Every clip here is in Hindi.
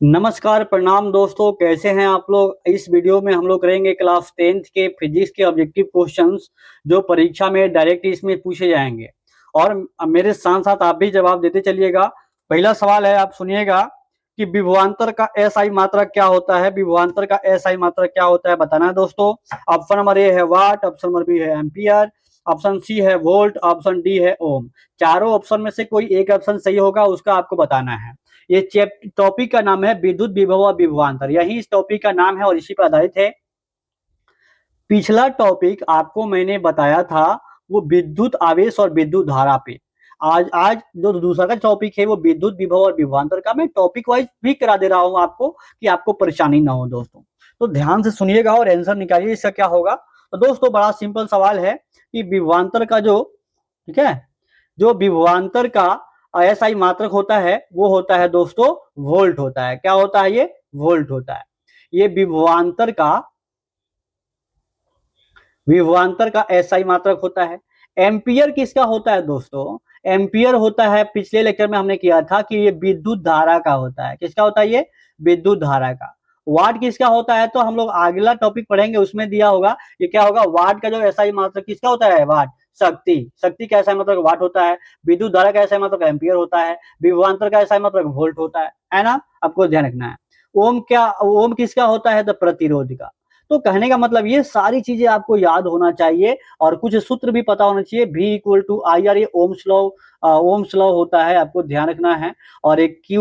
नमस्कार, प्रणाम दोस्तों, कैसे हैं आप लोग? इस वीडियो में हम लोग करेंगे क्लास 10th के फिजिक्स के ऑब्जेक्टिव क्वेश्चंस जो परीक्षा में डायरेक्ट इसमें पूछे जाएंगे और मेरे साथ-साथ आप भी जवाब देते चलिएगा। पहला सवाल है, आप सुनिएगा कि विभवांतर का एसआई मात्रक क्या होता है? विभवांतर का एसआई मात्रक क्या होता है बताना है दोस्तों। ऑप्शन नंबर ए है वाट, ऑप्शन नंबर बी है एम्पियर, ऑप्शन सी है वोल्ट, ऑप्शन डी है ओम। चारों ऑप्शन में से कोई एक ऑप्शन सही होगा, उसका आपको बताना है। ये टॉपिक का नाम है विद्युत विभव और विभवांतर, यही इस टॉपिक का नाम है और इसी पर आधारित है। पिछला टॉपिक आपको मैंने बताया था वो विद्युत आवेश और विद्युत धारा पे। आज आज जो दूसरा का टॉपिक है वो विद्युत विभव और विभवांतर का, मैं टॉपिक वाइज भी करा दे रहा हूं आपको कि आपको परेशानी ना हो दोस्तों। तो ध्यान से सुनिएगा और आंसर निकालिए इसका क्या होगा। तो दोस्तों बड़ा सिंपल सवाल है कि विभवांतर का जो, ठीक है, जो विभवांतर का एसआई मात्रक होता है वो होता है दोस्तों वोल्ट होता है। क्या होता है? ये वोल्ट होता है। ये विभवांतर का एसआई मात्रक होता है। एम्पियर किसका होता है दोस्तों? एम्पियर होता है, पिछले लेक्चर में हमने किया था कि ये विद्युत धारा का होता है। किसका होता है? ये विद्युत धारा का। वाट किसका होता है? तो हम लोग अगला टॉपिक पढ़ेंगे, उसमें दिया होगा। ये क्या होगा? वाट का जो एसआई मात्रक किसका होता है? वाट, शक्ति का एसआई मात्रक वाट होता है। विद्युत धारा का एसआई मात्रक एम्पियर होता है। विभवांतर का एसआई मात्रक वोल्ट होता है ना? आपको ध्यान रखना है। ओम किसका होता है? तो प्रतिरोध का। तो कहने का मतलब ये सारी चीजें आपको याद होना चाहिए और कुछ सूत्र भी पता होना चाहिए। V equal to I R, ये ओम्स लॉ होता है, आपको ध्यान रखना है। और एक Q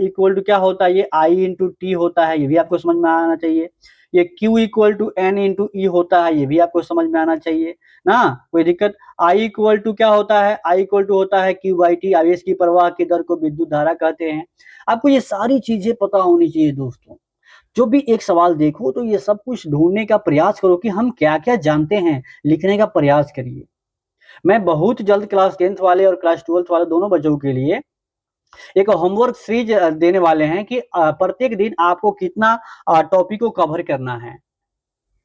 इक्वल टू क्या होता है? ये I इंटू टी होता है, ये भी आपको समझ में आना चाहिए। ये Q equal to N into E होता है, ये भी आपको समझ में आना चाहिए ना, कोई दिक्कत। I इक्वल टू क्या होता है? I इक्वल टू होता है Q बाई टी, आवेश की प्रवाह की दर को विद्युत धारा कहते हैं। आपको ये सारी चीजें पता होनी चाहिए दोस्तों। जो भी एक सवाल देखो तो ये सब कुछ ढूंढने का प्रयास करो कि हम क्या क्या जानते हैं, लिखने का प्रयास करिए। मैं बहुत जल्द क्लास 10th वाले और क्लास 12th वाले दोनों बच्चों के लिए एक होमवर्क सीरीज देने वाले हैं कि प्रत्येक दिन आपको कितना टॉपिक को कवर करना है।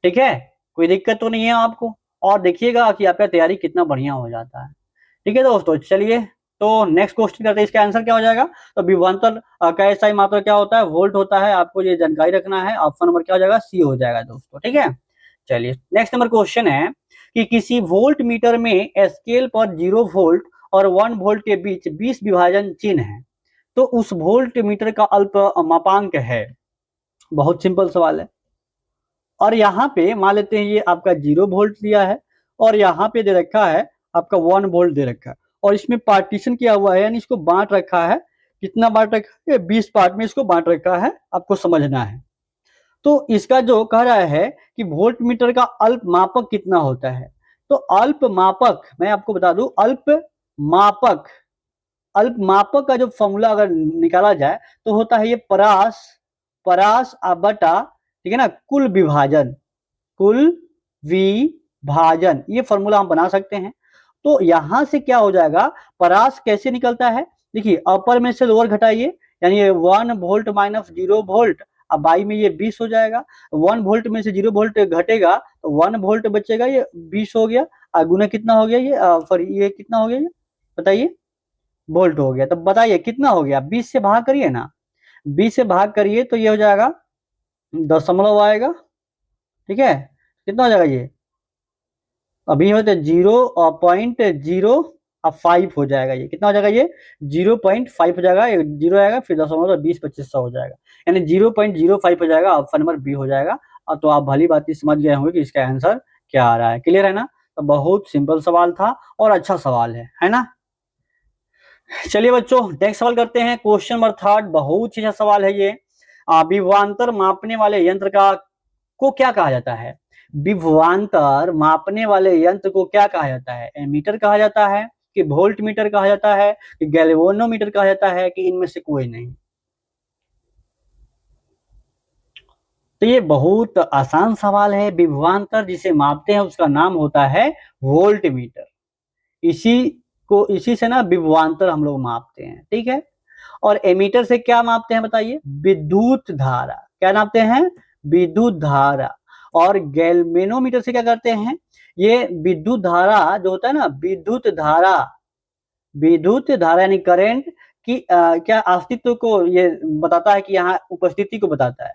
ठीक है, कोई दिक्कत तो नहीं है आपको? और देखिएगा कि आपका तैयारी कितना बढ़िया हो जाता है। ठीक है दोस्तों, चलिए तो नेक्स्ट क्वेश्चन करते हैं। इसका आंसर क्या हो जाएगा? तो विभवांतर का एसआई मात्रक क्या होता है? वोल्ट होता है। आपको ये जानकारी रखना है। ऑप्शन नंबर क्या हो जाएगा? सी हो जाएगा दोस्तों। ठीक है, चलिए नेक्स्ट नंबर क्वेश्चन है कि किसी वोल्ट मीटर में स्केल पर 0 वोल्ट और 1 वोल्ट के बीच 20 विभाजन चिन्ह है, तो उस वोल्ट मीटर का अल्प मापांक है। बहुत सिंपल सवाल है। और यहाँ पे मान लेते हैं ये आपका 0 वोल्ट दिया है और यहाँ पे दे रखा है आपका 1 वोल्ट दे रखा है और इसमें पार्टीशन किया हुआ है, यानी इसको बांट रखा है। कितना बांट रखा है? 20 पार्ट में इसको बांट रखा है, आपको समझना है। तो इसका जो कह रहा है कि वोल्ट मीटर का अल्प मापक कितना होता है, तो अल्प मापक मैं आपको बता दूं, मापक अल्प मापक का जो फॉर्मूला अगर निकाला जाए तो होता है ये परास परास बटा, ठीक है ना, कुल विभाजन, ये फॉर्मूला हम बना सकते हैं। तो यहां से क्या हो जाएगा? परास कैसे निकलता है? देखिए, अपर में से लोअर घटाइए, यानी ये 1 वोल्ट माइनस 0 वोल्ट, अब बाई में ये 20 हो जाएगा। 1 वोल्ट में से 0 वोल्ट घटेगा तो 1 वोल्ट बचेगा, ये 20 हो गया। और गुना कितना हो गया? ये सॉरी, ये कितना हो गया? ये बताइए, वोल्ट हो गया। तो बताइए कितना हो गया? 20 से भाग करिए ना, 20 से भाग करिए तो ये हो जाएगा दशमलव आएगा। ठीक है, कितना हो जाएगा ये? अभी होते 0.05 हो जाएगा। ये कितना हो जाएगा? ये 0.5 हो जाएगा। जीरो आएगा फिर दशमलव 20 25 100 हो जाएगा, यानी 0.05 हो जाएगा। ऑप्शन नंबर बी हो जाएगा। और तो आप भली बात समझ गए होंगे कि इसका आंसर क्या आ रहा है। क्लियर है ना? तो बहुत सिंपल सवाल था और अच्छा सवाल है ना? चलिए बच्चों, नेक्स्ट सवाल करते हैं। क्वेश्चन नंबर 3 बहुत ही अच्छा सवाल है ये। विभवांतर मापने वाले यंत्र का को क्या कहा जाता है? विभवांतर मापने वाले यंत्र को क्या कहा जाता है? एमीटर कहा जाता है कि वोल्ट मीटर कहा जाता है कि गैल्वेनोमीटर कहा जाता है कि इनमें से कोई नहीं? तो ये बहुत आसान सवाल है। विभवांतर जिसे मापते हैं उसका नाम होता है वोल्ट मीटर। इसी से ना विभवांतर हम लोग मापते हैं। ठीक है, और एमीटर से क्या मापते हैं बताइए? विद्युत धारा। क्या नापते हैं? विद्युत धारा। और गैल्वेनोमीटर से क्या करते हैं? ये विद्युत धारा जो होता है ना, विद्युत धारा यानी करंट, कि क्या अस्तित्व को ये बताता है कि यहाँ उपस्थिति को बताता है,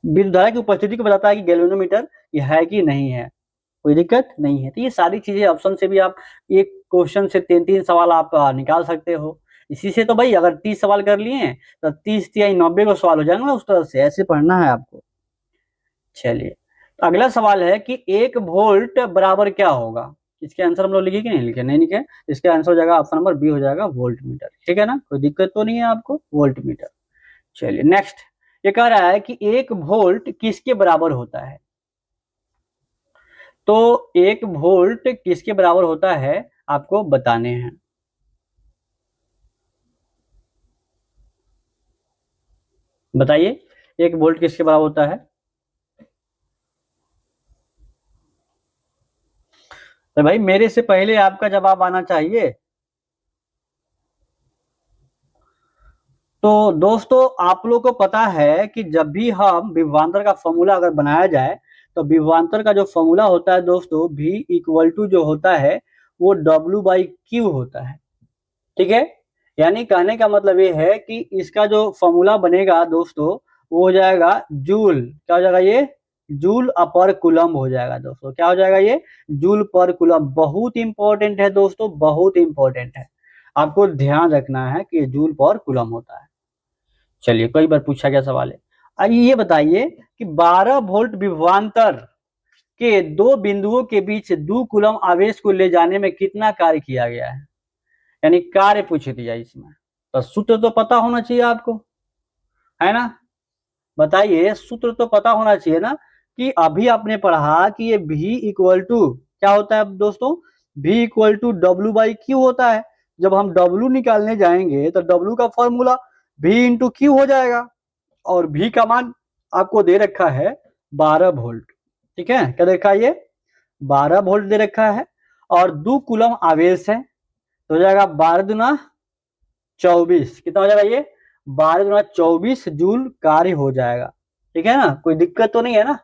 विद्युत धारा की उपस्थिति को बताता है कि गैल्वेनोमीटर ये है कि नहीं है, कोई दिक्कत नहीं है। तो ये सारी चीजें ऑप्शन से भी आप एक क्वेश्चन से 3-3 सवाल आप निकाल सकते हो। इसी से तो भाई अगर 30 सवाल कर लिए हैं तो 30 या 90 को सवाल हो जाएंगे ना, उस तरह से ऐसे पढ़ना है आपको। चलिए, तो अगला सवाल है कि 1 वोल्ट बराबर क्या होगा। इसके आंसर हम लोग लिखे कि नहीं लिखे, नहीं लिखे, इसका आंसर हो जाएगा ऑप्शन नंबर बी, हो जाएगा वोल्ट मीटर। ठीक है ना, कोई दिक्कत तो नहीं है आपको, वोल्ट मीटर। चलिए नेक्स्ट, ये कह रहा है कि 1 वोल्ट किसके बराबर होता है। तो 1 वोल्ट किसके बराबर होता है आपको बताने हैं। बताइए 1 वोल्ट किसके बराबर होता है। तो भाई मेरे से पहले आपका जवाब आना चाहिए। तो दोस्तों आप लोग को पता है कि जब भी हम विभवांतर का फॉर्मूला अगर बनाया जाए तो विभवांतर का जो फॉर्मूला होता है दोस्तों, V इक्वल टू जो होता है वो W/Q होता है। ठीक है, यानी कहने का मतलब ये है कि इसका जो फॉर्मूला बनेगा दोस्तों वो हो जाएगा जूल, क्या हो जाएगा ये, जूल अपर कूलम हो जाएगा दोस्तों। क्या हो जाएगा ये, जूल पर कूलम। बहुत इंपॉर्टेंट है दोस्तों, बहुत इंपॉर्टेंट है, आपको ध्यान रखना है कि जूल पर कूलम होता है। चलिए, कई बार पूछा गया सवाल है। आइए ये बताइए कि 12 वोल्ट विभवांतर के दो बिंदुओं के बीच 2 कूलम आवेश को ले जाने में कितना कार्य किया गया है, यानी कार्य पूछ दिया इसमें। तो सूत्र तो पता होना चाहिए आपको, है ना। बताइए, सूत्र तो पता होना चाहिए ना, कि अभी आपने पढ़ा कि ये V इक्वल टू क्या होता है दोस्तों, V इक्वल टू W/Q होता है। जब हम W निकालने जाएंगे तो W का फॉर्मूला V इंटू Q हो जाएगा, और V का मान आपको दे रखा है 12 वोल्ट। ठीक है, क्या दे रखा है ये, 12 वोल्ट दे रखा है, और 2 कूलम आवेश है, तो हो जाएगा 12 दुना 24, कितना हो जाएगा ये, 12 गुना 24 जूल कार्य हो जाएगा। ठीक है ना, कोई दिक्कत तो नहीं है ना।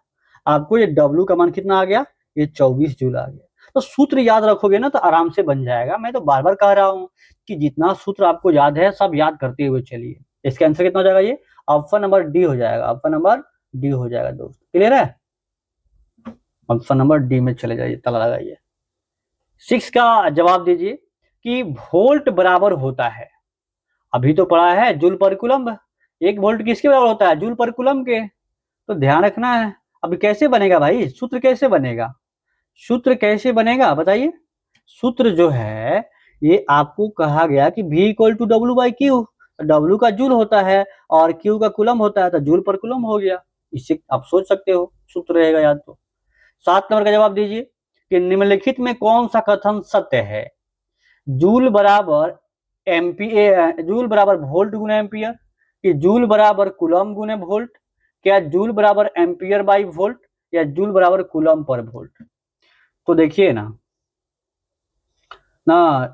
आपको ये W का मान कितना आ गया, ये 24 जूल आ गया। तो सूत्र याद रखोगे ना तो आराम से बन जाएगा। मैं तो बार बार कह रहा हूँ कि जितना सूत्र आपको याद है सब याद करते हुए चलिए। इसका आंसर कितना हो जाएगा, ये ऑप्शन नंबर डी हो जाएगा, ऑप्शन नंबर डी हो जाएगा दोस्त। क्लियर है, ऑप्शन नंबर डी में चले जाइए, ताला लगाइए। 6 का जवाब दीजिए कि वोल्ट बराबर होता है, अभी तो पढ़ा है जूल पर कूलम। 1 वोल्ट किसके बराबर होता है, जूल पर कूलम के। तो ध्यान रखना है। अभी कैसे बनेगा भाई, सूत्र कैसे बनेगा, सूत्र कैसे बनेगा बताइए। सूत्र जो है ये आपको कहा गया कि V equal to W/Q, W का जूल होता है और Q का कूलम होता है, तो जूल पर कूलम हो गया। इससे आप सोच सकते हो सूत्र रहेगा याद। तो 7 नंबर का जवाब दीजिए कि निम्नलिखित में कौन सा कथन सत्य है। जूल बराबर एम्पियर, जूल बराबर वोल्ट गुना एम्पियर, कि जूल बराबर कूलम गुने वोल्ट, क्या जूल बराबर एम्पियर बाई वोल्ट, या जूल बराबर कूलम पर वोल्ट। तो देखिए ना,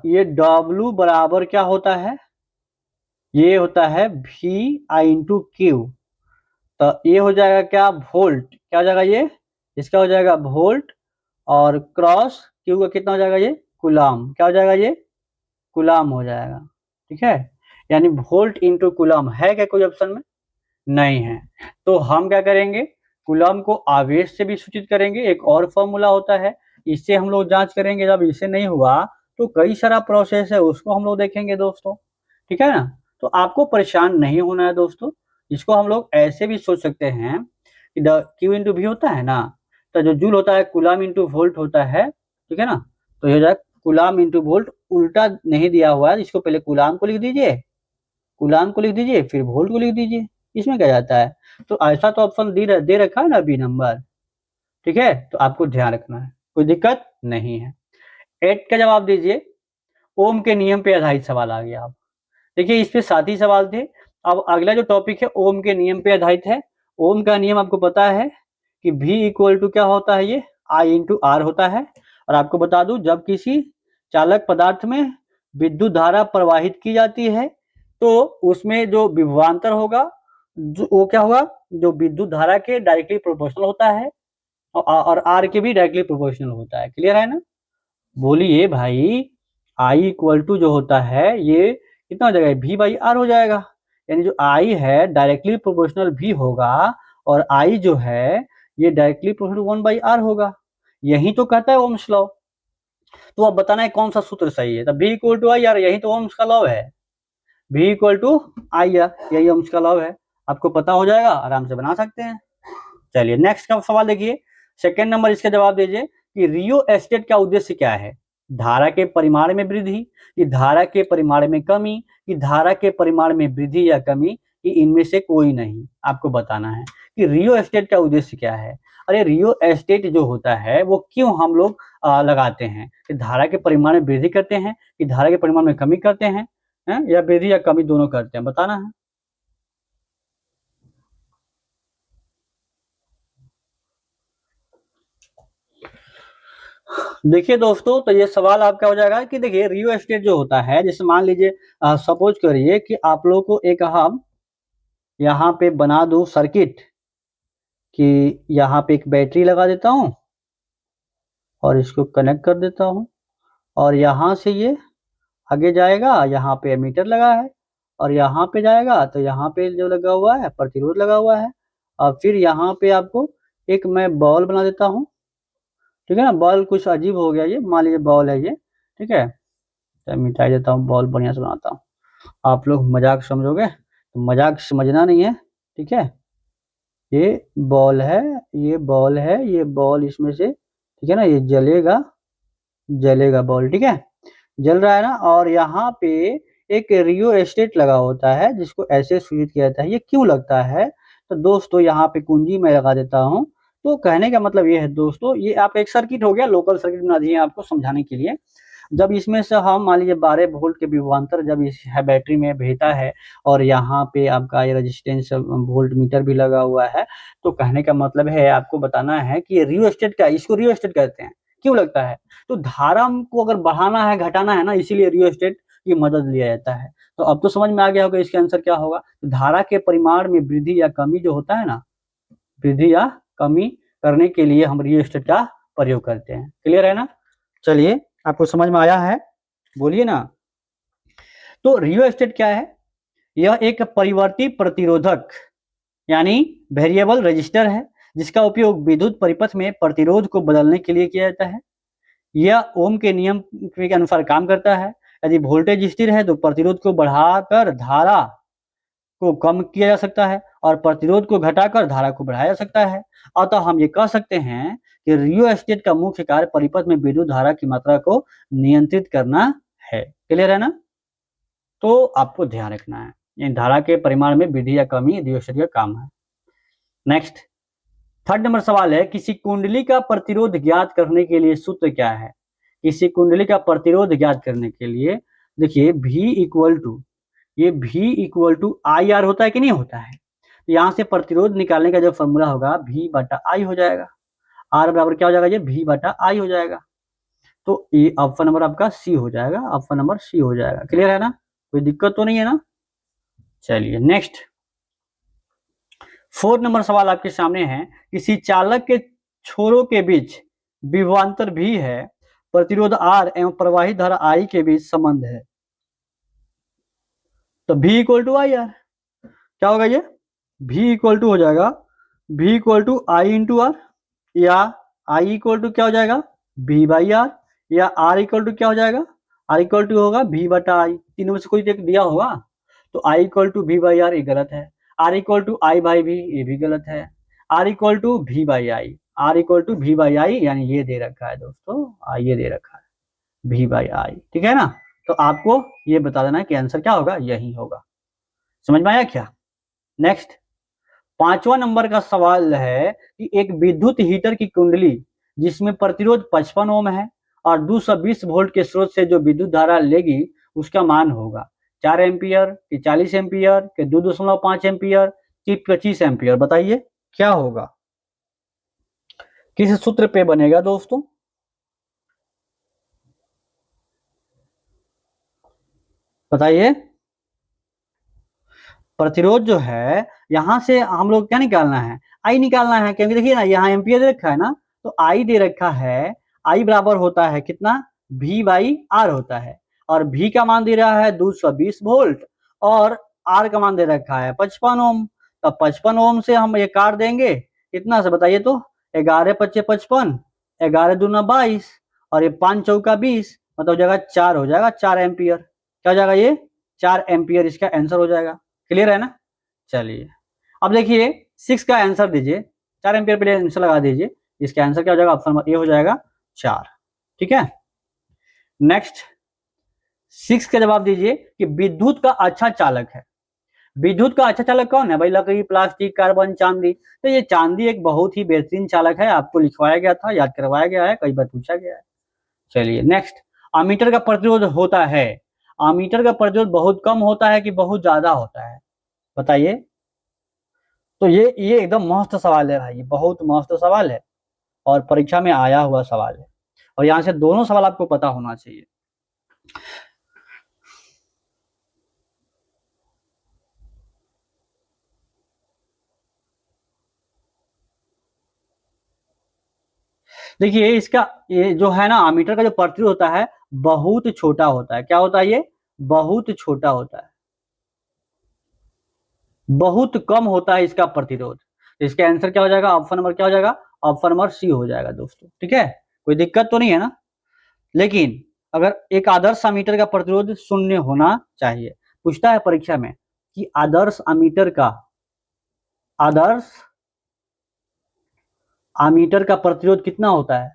ये W बराबर क्या होता है, ये होता है V/Q। तो ये हो जाएगा क्या, वोल्ट, क्या हो जाएगा ये, इसका हो जाएगा वोल्ट, और क्रॉस Q का कितना हो जाएगा ये, कूलम, क्या हो जाएगा ये, कूलम हो जाएगा। ठीक है, यानी वोल्ट इंटू कूलम है क्या कोई ऑप्शन में, नहीं है। तो हम क्या करेंगे, कूलम को आवेश से भी सूचित करेंगे, एक और फॉर्मूला होता है, इससे हम लोग जांच करेंगे। जब इससे नहीं हुआ तो कई सारा प्रोसेस है, उसको हम लोग देखेंगे दोस्तों। ठीक है ना, तो आपको परेशान नहीं होना है दोस्तों। इसको हम लोग ऐसे भी सोच सकते हैं कि Q इंटू वी होता है ना, तो जो जूल होता है कूलम इंटू वोल्ट होता है। ठीक है ना, तो ये हो जाए कूलम इंटू वोल्ट, उल्टा नहीं दिया हुआ है, इसको पहले कूलम को लिख दीजिए, कूलम को लिख दीजिए, फिर वोल्ट को लिख दीजिए, इसमें क्या जाता है। तो ऐसा तो ऑप्शन दे रखा है ना बी नंबर। ठीक है, तो आपको ध्यान रखना है, कोई दिक्कत नहीं है। 8 का जवाब दीजिए, ओम के नियम पे आधारित सवाल आ गया। आप देखिए, इस पे 7 ही सवाल थे। अब अगला जो टॉपिक है ओम के नियम पे आधारित है। ओम का नियम आपको पता है कि V इक्वल टू क्या होता है, ये I इंटू आर होता है। और आपको बता दूं, जब किसी चालक पदार्थ में विद्युत धारा प्रवाहित की जाती है तो उसमें जो विभवांतर होगा वो क्या होगा, जो विद्युत धारा के डायरेक्टली प्रोपोर्शनल होता है, और आर के भी डायरेक्टली प्रोपोर्शनल होता है। क्लियर है ना, बोलिए भाई, आई इक्वल टू जो होता है ये कितना हो जाएगा, V बाई आर हो जाएगा। यानी जो आई है डायरेक्टली प्रोपोर्शनल V होगा और आई जो है ये डायरेक्टली प्रोपोर्शनल 1/r होगा। यही तो कहता है ओम्स लॉ। तो अब बताना है कौन सा सूत्र सही है। तो V equal to I R, यही तो ओम्स का लॉ है। V equal to I R, यही ओम्स का लॉ है। आपको पता हो जाएगा, आराम से बना सकते हैं। चलिए नेक्स्ट का सवाल देखिए, सेकंड नंबर इसका जवाब दीजिए कि रियो एस्टेट का उद्देश्य क्या है। धारा के परिमाण में वृद्धि, कि धारा के परिमाण में कमी, कि धारा के परिमाण में वृद्धि या कमी, कि इनमें से कोई नहीं। आपको बताना है कि रियो एस्टेट का उद्देश्य क्या है। अरे रियो एस्टेट जो होता है वो क्यों हम लोग लगाते हैं, कि धारा के परिमाण में वृद्धि करते हैं, कि धारा के परिमाण में कमी करते हैं, या वृद्धि या कमी दोनों करते हैं, बताना है। देखिए दोस्तों, तो ये सवाल आपका हो जाएगा कि देखिए रियो एस्टेट जो होता है, जैसे मान लीजिए सपोज करिए कि आप लोग को एक हम यहाँ पे बना दूं सर्किट, कि यहाँ पे एक बैटरी लगा देता हूँ और इसको कनेक्ट कर देता हूँ, और यहाँ से ये आगे जाएगा, यहाँ पे एमीटर लगा है, और यहाँ पे जाएगा तो यहाँ पे जो लगा हुआ है प्रतिरोध लगा हुआ है। और फिर यहाँ पे आपको एक मैं बॉल बना देता हूँ, ठीक है ना। बॉल कुछ अजीब हो गया, ये मान लीजिए बॉल है ये, ठीक है। तो मिटाई देता हूँ, बॉल बढ़िया से बनाता हूँ। आप लोग मजाक समझोगे तो मजाक समझना नहीं है, ठीक है। ये बॉल है, ये बॉल है, ये बॉल इसमें से, ठीक है ना, ये जलेगा, जलेगा बॉल, ठीक है, जल रहा है ना। और यहाँ पे एक रियो एस्टेट लगा होता है जिसको ऐसे सूचित किया जाता है। ये क्यों लगता है, तो दोस्तों यहाँ पे कुंजी मैं लगा देता हूँ। तो कहने का मतलब ये है दोस्तों, ये आप एक सर्किट हो गया, लोकल सर्किट बना दिए आपको समझाने के लिए। जब इसमें से हम मान लीजिए 12 वोल्ट के विभवांतर जब इस है बैटरी में भेजता है, और यहाँ पे आपका ये रेजिस्टेंस वोल्ट मीटर भी लगा हुआ है, तो कहने का मतलब है आपको बताना है कि ये रियो एस्टेट का, इसको रियो एस्टेट कहते हैं। क्यों लगता है, तो धारा को अगर बढ़ाना है घटाना है ना, इसीलिए रियो एस्टेट की मदद लिया जाता है। तो अब तो समझ में आ गया होगा इसका आंसर क्या होगा। तो धारा के परिमाण में वृद्धि या कमी जो होता है ना, वृद्धि या कमी करने के लिए हम रियो एस्टेट का प्रयोग करते हैं। क्लियर है ना। चलिए आपको समझ में आया है, बोलिए ना। तो रियो एस्टेट क्या है, यह एक परिवर्ती प्रतिरोधक यानी वेरिएबल रजिस्टर है, जिसका उपयोग विद्युत परिपथ में प्रतिरोध को बदलने के लिए किया जाता है। यह ओम के नियम के अनुसार काम करता है। यदि वोल्टेज स्थिर है तो प्रतिरोध को बढ़ाकर धारा को कम किया जा सकता है, और प्रतिरोध को घटाकर धारा को बढ़ाया जा सकता है। अतः हम ये कह सकते हैं कि रियो स्टेट का मुख्य कार्य परिपथ में विद्युत धारा की मात्रा को नियंत्रित करना है। क्लियर है ना। तो आपको ध्यान रखना है, इन धारा के परिमाण में वृद्धि या कमी रियो स्टेट का काम है। नेक्स्ट थर्ड नंबर सवाल है, किसी कुंडली का प्रतिरोध ज्ञात करने के लिए सूत्र क्या है। किसी कुंडली का प्रतिरोध ज्ञात करने के लिए देखिए V इक्वल टू, ये V equal to I R होता है कि नहीं होता है। तो यहाँ से प्रतिरोध निकालने का जो फॉर्मूला होगा V बटा आई हो जाएगा। R बराबर क्या हो जाएगा, ये V बटा आई हो जाएगा। तो ये ऑप्शन नंबर आपका सी हो जाएगा, ऑप्शन नंबर सी हो जाएगा। क्लियर है ना, कोई दिक्कत तो नहीं है ना। चलिए नेक्स्ट फोर्थ नंबर सवाल आपके सामने है, किसी चालक के छोरों के बीच विभवांतर भी है, प्रतिरोध R एवं प्रवाहित धारा I के बीच संबंध है। तो V equal to I R, क्या होगा ये, V इक्वल टू हो जाएगा V equal to I into R, या I इक्वल टू क्या हो जाएगा V बाई आर, या R इक्वल टू क्या हो जाएगा, R इक्वल टू होगा V बटा आई। तीनों में से कोई एक दिया होगा। तो I equal to V by R ये गलत है, R equal to I by V ये भी गलत है, R equal to V by I, R equal to V by I यानी ये दे रखा है दोस्तों, ये दे रखा है V बाई आई, ठीक है ना। तो आपको ये बता देना है कि आंसर क्या होगा, यही होगा। समझ में आया क्या। नेक्स्ट पांचवा नंबर का सवाल है कि एक विद्युत हीटर की कुंडली जिसमें प्रतिरोध 55 ओम है और 220 वोल्ट के स्रोत से जो विद्युत धारा लेगी उसका मान होगा 4 एम्पियर कि 40 एम्पियर कि 2.5 एम्पियर कि 25 एम्पियर। बताइए क्या होगा, किस सूत्र पे बनेगा दोस्तों। बताइए। प्रतिरोध जो है यहां से हम लोग क्या निकालना है, आई निकालना है, क्योंकि देखिए ना यहाँ एम्पियर दे रखा है ना, तो आई दे रखा है, आई बराबर होता है कितना V बाई आर होता है। और V का मान दे रहा है 220 वोल्ट और R का मान दे रखा है 55 ओम। तो 55 ओम से हम ये काट देंगे कितना से बताइए तो, 11 पच्चे 55, 11 दूना 22 और ये 5 चौका 20, मतलब हो जाएगा 4, हो जाएगा 4 एम्पियर। क्या हो जाएगा ये 4 एम्पियर इसका आंसर हो जाएगा। क्लियर है ना। चलिए अब देखिए 6 का आंसर दीजिए, 4 एम्पियर पे आंसर लगा दीजिए, इसका आंसर क्या हो जाएगा, ऑप्शन नंबर ए हो जाएगा 4। ठीक है, नेक्स्ट 6 का जवाब दीजिए कि विद्युत का अच्छा चालक है। विद्युत का अच्छा चालक कौन है भाई, लकड़ी, प्लास्टिक, कार्बन, चांदी। तो ये चांदी एक बहुत ही बेहतरीन चालक है, आपको लिखवाया गया था, याद करवाया गया है, कई बार पूछा गया है। चलिए नेक्स्ट, अमीटर का प्रतिरोध होता है, अमीटर का प्रतिरोध बहुत कम होता है कि बहुत ज्यादा होता है, बताइए। तो ये एकदम मस्त सवाल है भाई, बहुत मस्त सवाल है और परीक्षा में आया हुआ सवाल है, और यहाँ से दोनों सवाल आपको पता होना चाहिए। देखिए इसका, ये जो है ना अमीटर का जो प्रतिरोध होता है बहुत छोटा होता है। क्या होता है ये, बहुत छोटा होता है, बहुत कम होता है इसका प्रतिरोध। इसका आंसर क्या हो जाएगा, ऑप्शन नंबर क्या हो जाएगा, ऑप्शन नंबर सी हो जाएगा दोस्तों। ठीक है, कोई दिक्कत तो नहीं है ना। लेकिन अगर एक आदर्श अमीटर का प्रतिरोध शून्य होना चाहिए, पूछता है परीक्षा में कि आदर्श अमीटर का, आदर्श अमीटर का प्रतिरोध कितना होता है,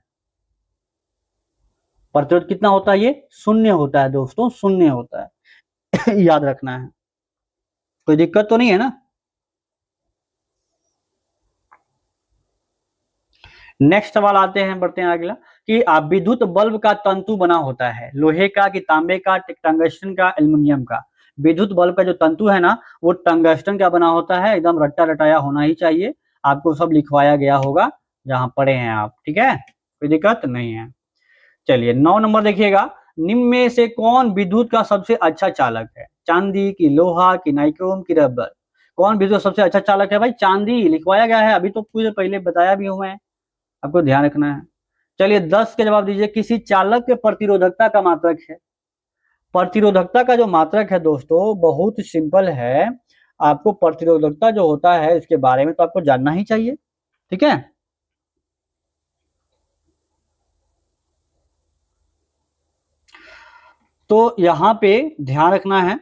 प्रतिरोध कितना होता है, ये शून्य होता है दोस्तों, शून्य होता है याद रखना है, कोई दिक्कत तो नहीं है ना। नेक्स्ट सवाल आते हैं, बढ़ते हैं अगला कि विद्युत बल्ब का तंतु बना होता है लोहे का कि तांबे का, टंगस्टन का, एल्युमिनियम का। विद्युत बल्ब का जो तंतु है ना वो टंगस्टन का बना होता है, एकदम रट्टा रटाया होना ही चाहिए, आपको सब लिखवाया गया होगा जहां पढ़े हैं आप। ठीक है, कोई दिक्कत नहीं है। चलिए 9 नंबर देखिएगा, निम्न में से कौन विद्युत का सबसे अच्छा चालक है, चांदी की, लोहा की, नाइक्रोम की, रबर। कौन विद्युत सबसे अच्छा चालक है भाई, चांदी लिखवाया गया है, अभी तो कुछ पहले बताया भी हूं मैं, आपको ध्यान रखना है। चलिए 10 के जवाब दीजिए, किसी चालक के प्रतिरोधकता का मात्रक है। प्रतिरोधकता का जो मात्रक है दोस्तों बहुत सिंपल है, आपको प्रतिरोधकता जो होता है इसके बारे में तो आपको जानना ही चाहिए। ठीक है, तो यहां पे ध्यान रखना है,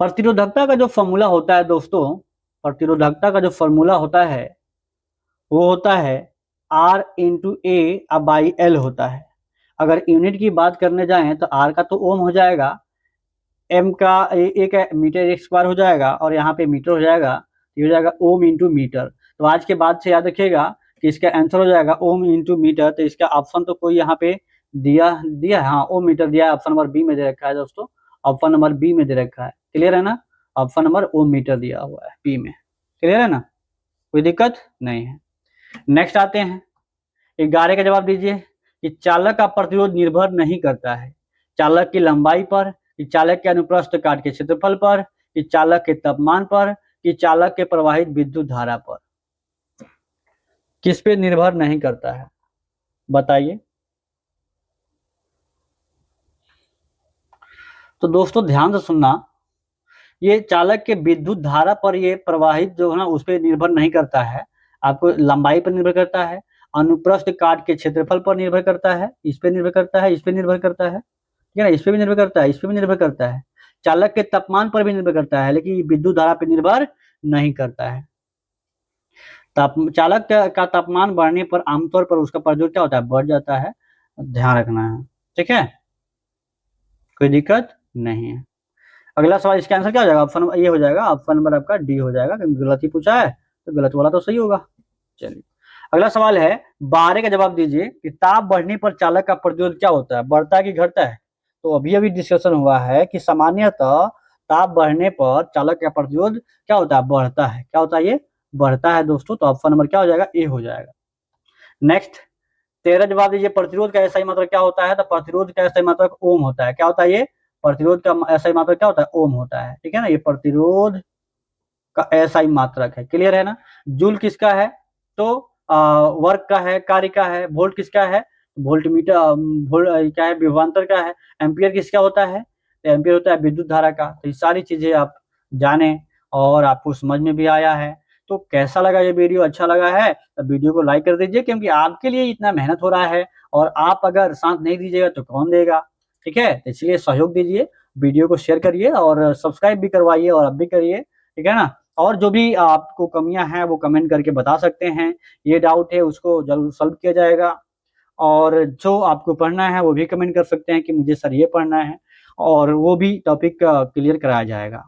प्रतिरोधकता का जो फॉर्मूला होता है दोस्तों, प्रतिरोधकता का जो फॉर्मूला होता है वो होता है R into A by L होता है। अगर यूनिट की बात करने जाएं तो R का तो ओम हो जाएगा, एम का एक मीटर एक स्क्वायर हो जाएगा और यहाँ पे मीटर हो जाएगा, ये हो जाएगा ओम इंटू मीटर। तो आज के बाद से याद रखिएगा कि इसका आंसर हो जाएगा ओम इंटू मीटर। तो इसका ऑप्शन तो कोई यहाँ पे दिया दिया है, हाँ ओम मीटर दिया है, ऑप्शन नंबर बी में दे रखा है दोस्तों, ऑप्शन नंबर बी में दे रखा है। क्लियर है ना, ऑप्शन नंबर ओम मीटर दिया हुआ है बी में। क्लियर है ना, कोई दिक्कत नहीं है। नेक्स्ट आते हैं, 11 का जवाब दीजिए कि चालक का प्रतिरोध निर्भर नहीं करता है चालक की लंबाई पर, कि चालक के अनुप्रस्थ काट के क्षेत्रफल पर, कि चालक के तापमान पर, कि चालक के प्रवाहित विद्युत धारा पर। किस पे निर्भर नहीं करता है बताइए। तो दोस्तों ध्यान से सुनना, ये चालक के विद्युत धारा पर ये प्रवाहित जो है ना उस पर निर्भर नहीं करता है, आपको लंबाई पर निर्भर करता है, अनुप्रस्थ काट के क्षेत्रफल पर निर्भर करता है, इस पे निर्भर करता है, इस पे निर्भर करता है, ठीक है ना, इस पे भी निर्भर करता है, इस पे भी निर्भर करता है, चालक के तापमान पर भी निर्भर करता है, लेकिन विद्युत धारा पर निर्भर नहीं करता है। चालक का तापमान बढ़ने पर आमतौर पर उसका प्रतिरोध क्या होता है, बढ़ जाता है, ध्यान रखना है। ठीक है, कोई दिक्कत नहीं है। अगला सवाल, इसका आंसर क्या हो जाएगा, ऑप्शन ये हो जाएगा, ऑप्शन नंबर आपका डी हो जाएगा, क्योंकि गलत ही पूछा है तो गलत वाला तो सही होगा। चलिए अगला सवाल है, 12 का जवाब दीजिए कि ताप बढ़ने पर चालक का प्रतिरोध क्या होता है, बढ़ता है कि घटता है। तो अभी अभी डिस्कशन हुआ है कि सामान्यतः ताप बढ़ने पर चालक का प्रतिरोध क्या होता है, बढ़ता है। क्या होता है, ये बढ़ता है दोस्तों, तो ऑप्शन नंबर क्या हो जाएगा, ए हो जाएगा। नेक्स्ट 13 जवाब दीजिए, प्रतिरोध का SI मात्रक क्या होता है, तो प्रतिरोध का SI मात्रक ओम होता है। क्या होता है ये, प्रतिरोध का SI मात्रक क्या होता है, ओम होता है। ठीक है ना, ये प्रतिरोध का एसआई मात्रक है, क्लियर है ना। जूल किसका है, तो वर्क का है, कार्य का है। वोल्ट किसका है, वोल्टमीटर क्या है, विभवांतर का है। एम्पियर किसका होता है, एम्पियर होता है विद्युत धारा का। तो ये सारी चीजें आप जाने और आपको समझ में भी आया है। तो कैसा लगा ये वीडियो, अच्छा लगा है तो वीडियो को लाइक कर दीजिए, क्योंकि आपके लिए इतना मेहनत हो रहा है और आप अगर साथ नहीं दीजिएगा तो कौन देगा, ठीक है। तो इसलिए सहयोग दीजिए, वीडियो को शेयर करिए और सब्सक्राइब भी करवाइए और आप भी करिए, ठीक है ना। और जो भी आपको कमियां हैं वो कमेंट करके बता सकते हैं, ये डाउट है उसको जरूर सॉल्व किया जाएगा। और जो आपको पढ़ना है वो भी कमेंट कर सकते हैं कि मुझे सर ये पढ़ना है, और वो भी टॉपिक क्लियर कराया जाएगा।